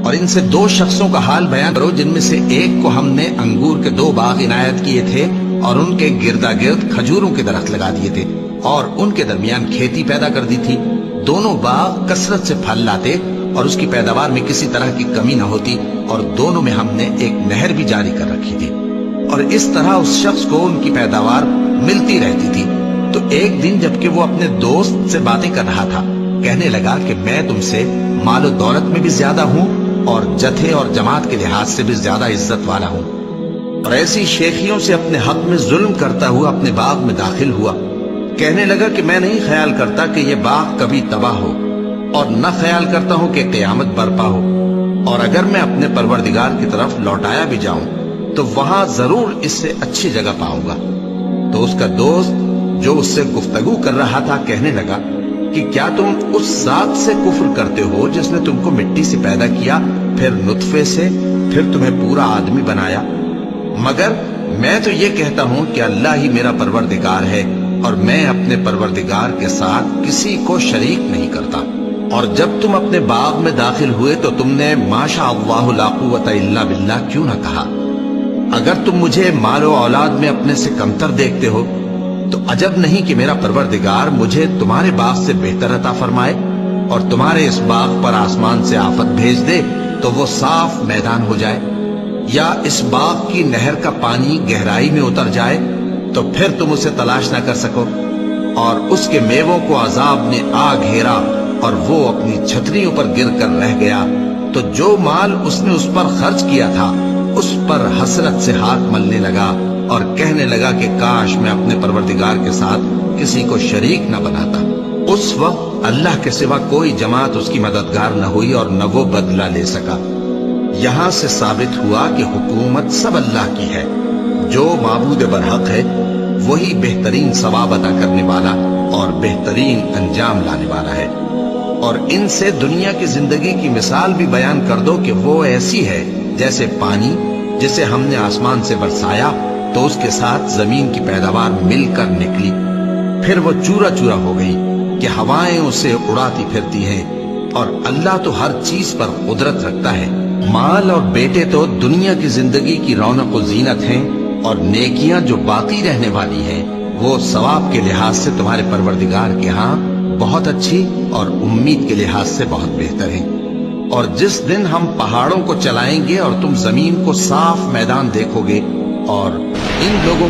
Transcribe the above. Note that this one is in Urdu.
اور ان سے دو شخصوں کا حال بیان کرو جن میں سے ایک کو ہم نے انگور کے 2 باغ عنایت کیے تھے اور ان کے گردا گرد کھجوروں کے درخت لگا دیے تھے اور ان کے درمیان کھیتی پیدا کر دی تھی. دونوں باغ کثرت سے پھل لاتے اور اس کی پیداوار میں کسی طرح کی کمی نہ ہوتی اور دونوں میں ہم نے ایک نہر بھی جاری کر رکھی تھی اور اس طرح اس شخص کو ان کی پیداوار ملتی رہتی تھی. تو ایک دن جبکہ وہ اپنے دوست سے باتیں کر رہا تھا کہنے لگا کہ میں تم سے مال و دولت میں بھی زیادہ ہوں اور جتھے اور جماعت کے لحاظ سے بھی زیادہ عزت والا ہوں. اور ایسی شیخیوں سے اپنے حق میں ظلم کرتا ہوا اپنے باغ میں داخل ہوا. کہنے لگا کہ میں نہیں خیال کرتا کہ یہ باغ کبھی تباہ ہو اور نہ خیال کرتا ہوں کہ قیامت برپا ہو، اور اگر میں اپنے پروردگار کی طرف لوٹایا بھی جاؤں تو وہاں ضرور اس سے اچھی جگہ پاؤں گا. تو اس کا دوست جو اس سے گفتگو کر رہا تھا کہنے لگا کہ کیا تم اس ذات سے کفر کرتے ہو جس نے تم کو مٹی سے پیدا کیا، پھر نطفے سے، پھر تمہیں پورا آدمی بنایا؟ مگر میں تو یہ کہتا ہوں کہ اللہ ہی میرا پروردگار ہے اور میں اپنے پروردگار کے ساتھ کسی کو شریک نہیں کرتا. اور جب تم اپنے باغ میں داخل ہوئے تو تم نے ما شاء اللہ لا قوت الا باللہ کیوں نہ کہا؟ اگر تم مجھے مال و اولاد میں اپنے سے کمتر دیکھتے ہو تو عجب نہیں کہ میرا پروردگار مجھے تمہارے باغ سے بہتر عطا فرمائے اور تمہارے اس باغ پر آسمان سے آفت بھیج دے تو وہ صاف میدان ہو جائے، یا اس باغ کی نہر کا پانی گہرائی میں اتر جائے تو پھر تم اسے تلاش نہ کر سکو، اور اس کے میووں کو عذاب نے آ گھیرا اور وہ اپنی چھتریوں پر گر کر رہ گیا. تو جو مال اس نے اس پر خرچ کیا تھا اس پر حسرت سے ہاتھ ملنے لگا اور کہنے لگا کہ کاش میں اپنے پروردگار کے ساتھ کسی کو شریک نہ بناتا. اس وقت اللہ کے سوا کوئی جماعت اس کی مددگار نہ ہوئی اور نہ وہ بدلہ لے سکا. یہاں سے ثابت ہوا کہ حکومت سب اللہ کی ہے. جو معبود برحق ہے وہی بہترین ثواب عطا کرنے والا اور بہترین انجام لانے والا ہے. اور ان سے دنیا کی زندگی کی مثال بھی بیان کر دو کہ وہ ایسی ہے جیسے پانی جسے ہم نے آسمان سے برسایا تو اس کے ساتھ زمین کی پیداوار مل کر نکلی، پھر وہ چورا چورا ہو گئی کہ ہوائیں اسے اڑاتی پھرتی ہیں. اور اللہ تو ہر چیز پر قدرت رکھتا ہے. مال اور بیٹے تو دنیا کی زندگی کی رونق و زینت ہیں، اور نیکیاں جو باقی رہنے والی ہیں وہ ثواب کے لحاظ سے تمہارے پروردگار کے ہاں بہت اچھی اور امید کے لحاظ سے بہت بہتر ہیں. اور جس دن ہم پہاڑوں کو چلائیں گے اور تم زمین کو صاف میدان دیکھو گے اور ان لوگوں